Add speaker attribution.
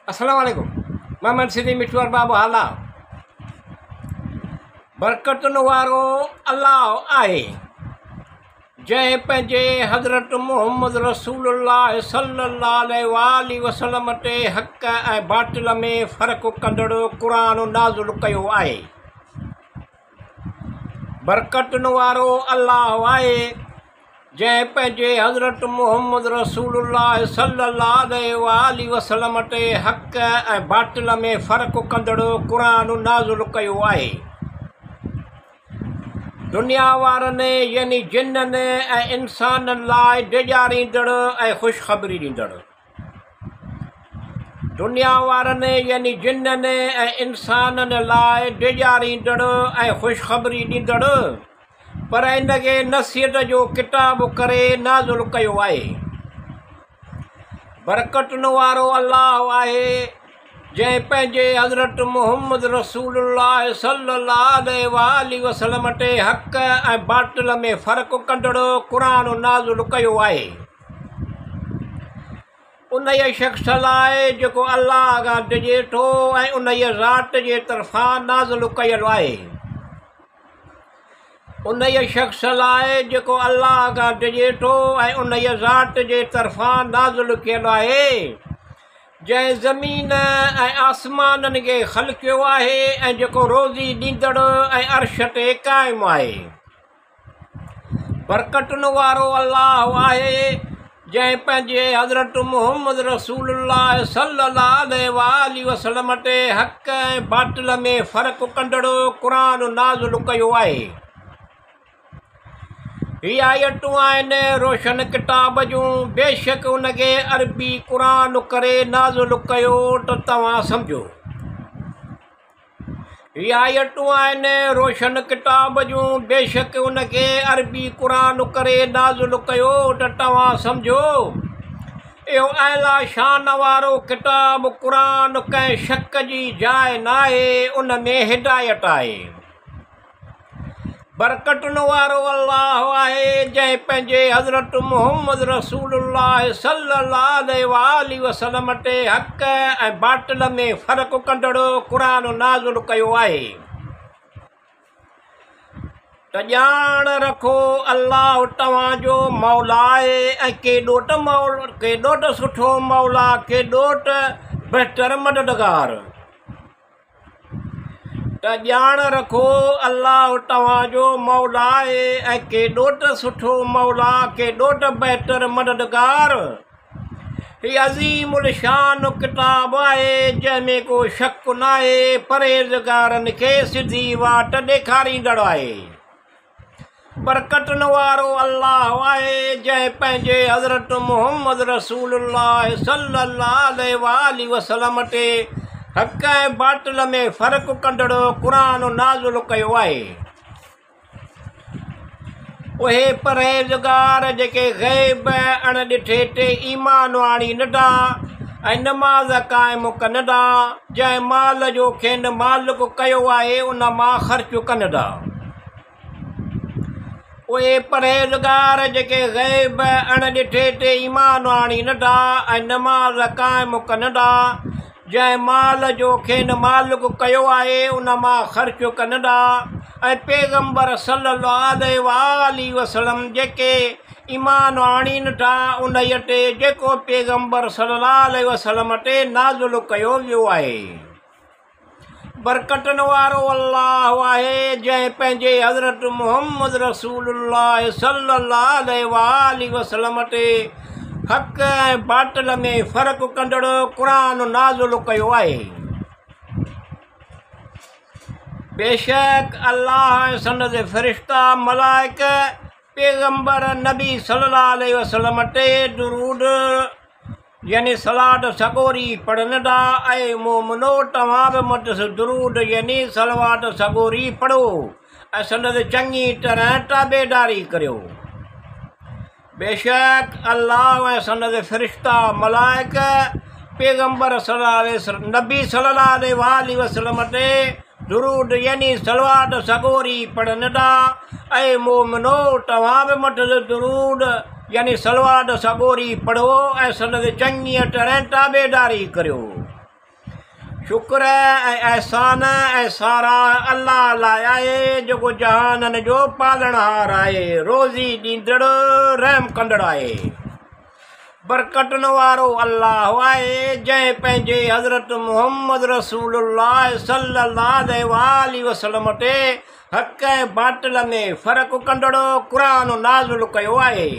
Speaker 1: अस्सलाम वालेकुम। मोहम्मद सिद्दीक़ मिठवार बाबू हाला। बरकतुन वारो अल्लाह आहे जंहिं पंहिंजे हज़रत मुहम्मद रसूलुल्लाह सल्लल्लाहु अलैहि वसल्लम ते हक़ ऐं बातिल में फ़र्क़ु कंदड़ क़ुरान नाज़िल कयो आहे। बरकतुन वारो अल्लाह आहे जंहिं पंहिंजे हज़रत मुहम्मद रसूलुल्लाह सल्लल्लाहु अलैहि वसल्लम ते हक़ ऐं बातिल में फ़र्क़ु कंदड़ क़ुरान नाज़िल कयो आहे। दुनिया वारनि यानी जिन्ननि ऐं इंसाननि लाइ डिॼारींदड़ ऐं ख़ुशख़बरी ॾींदड़। दुनिया वारनि यानी जिन्ननि ऐं इंसाननि लाइ डिॼारींदड़ ऐं ख़ुशख़बरी ॾींदड़ पर इनखे नसीहत जो किताब करे नाज़िल कयो आहे। बरकतुन वारो अल्लाह आहे जंहिं पंहिंजे हज़रत मुहम्मद रसूलुल्लाह सल्लल्लाहु अलैहि वसल्लम ते हक़ ऐं बातिल में फ़र्क़ु कंदड़ क़ुरान नाज़िल कयो आहे। उन शख़्स लाइ जेको अल्लाह खां डिॼे थो ऐं उन ज़ात जे तरफ़ां नाज़िल कयल आहे। उन शख़्स लाइ जेको अल्लाह खां डिॼे थो ऐं उन ज़ात जे तरफ़ां नाज़िल कयल आहे जंहिं ज़मीन ऐं आसमाननि खे ख़लक़ियो आहे ऐं जेको रोज़ी ॾींदड़ ऐं अर्श ते क़ाइमु आहे। बरकतुन वारो अल्लाह आहे जंहिं पंहिंजे हज़रत मुहम्मद रसूलुल्लाह सल्लल्लाहु अलैहि वसल्लम ते हक़ ऐं बातिल में फ़र्क़ु कंदड़ क़ुरान नाज़िल कयो आहे। हीअ आयतूं आहिनि रोशन किताब जूं, बेशक उनखे अरबी क़ुरान करे नाज़िल कयो त तव्हां सम्झो। हीअ आयतूं आहिनि रोशन किताब जूं, बेशक उनखे अरबी क़ुरान करे नाज़िल कयो त तव्हां सम्झो। इहो आला शान वारो किताब क़ुरान कंहिं शक जी जाइ नाहे, उन में हिदायत आहे। बरकतुन वारो अल्लाह आहे जंहिं पंहिंजे हज़रत मुहम्मद रसूलुल्लाह सल्लल्लाहु अलैहि वसल्लम ते हक़ ऐं बातिल में फ़र्क़ु कंदड़ क़ुरान नाज़िल कयो आहे। त ॼाण रखो अल्लाह तव्हांजो मौला आहे ऐं केॾो त सुठो मौला, केॾो त बहितर मददगार। त ॼाण रखो अल्लाह तव्हांजो मौला आहे ऐं केॾो त सुठो मौला, केॾो त बहितर मददगार। हीअ अज़ीमुल शान किताब आहे जंहिंमें को शक न आहे, परहेज़गारनि खे सिधी वाट ॾेखारींदड़ आहे। बरकतुन वारो अल्लाह आहे जंहिं पंहिंजे हज़रत मुहम्मद रसूलुल्लाह सल्लल्लाहु अलैहि वसल्लम ते हक़ ऐं बातिल में फ़र्क़ु कंदड़ क़ुरान नाज़िल कयो आहे। उहे परहेज़गार जेके ग़ैब अणॾिठे ते ईमान आणी नंढा ऐं नमाज़ क़ाइमु कनि था, जंहिं माल जो खेनि मालिक कयो आहे उन मां ख़र्च कनि था। उहे परहेज़गार जेके ग़ैब अणॾिठे ते ईमान आणी नंढा ऐं नमाज़ क़ाइमु कनि था, जंहिं माल जो खेनि मालिक कयो आहे उन मां ख़र्च कनि था। ऐं पैगम्बर सल्लल्लाहु अलैहि वसल्लम जेके ईमान आणीनि था उन ते जेको पैगम्बर सल्लल्लाहु अलैहि वसल्लम ते नाज़िल कयो वियो आहे। बरकतुन वारो अल्लाह आहे जंहिं पंहिंजे हज़रत मुहम्मद रसूलुल्लाह सल्लल्लाहु अलैहि वसल्लम ते हक़ ऐं बातिल में फ़र्क़ु कंदड़ क़ुरान नाज़िल कयो आहे। बेशक अल्लाह ऐं संदसि फ़रिश्ता मलाइक पैगम्बर नबी सल्लल्लाहु अलैहि वसल्लम ते दुरूद यानी सलात सगोरी पढ़नि था। ऐं मोमिनो तव्हां बि मुंहिंजो दुरूद यानी सलवात सगोरी पढ़ो ऐं संदसि चङी तरह ताबेदारी करियो। बेशक अल्लाह ऐं संदसि फ़रिश्ता मलाइक पैगम्बर नबी सल्लल्लाहु अलैहि वसल्लम ते दुरूद यानी सलवात सगोरी पढ़नि था। ऐं मोमिनो तव्हां बि मुंहिंजो दुरूद यानी सलवात सगोरी पढ़ो ऐं संदसि चङीअ तरह ताबेदारी करियो। शुक्र ऐं एहसान ऐं सारा अल्लाह लाइ आहे जेको जहाननि जो पालणहार आहे, रोज़ी ॾींदड़ रहम कंदड़ आहे। बरकतन वारो अल्लाह आहे जंहिं पंहिंजे हज़रत मुहम्मद रसूलुल्लाह सल्लल्लाहु अलैहि वसल्लम ते हक़ ऐं बातिल में फ़र्क़ु कंदड़ क़ुर नाज़िल कयो आहे।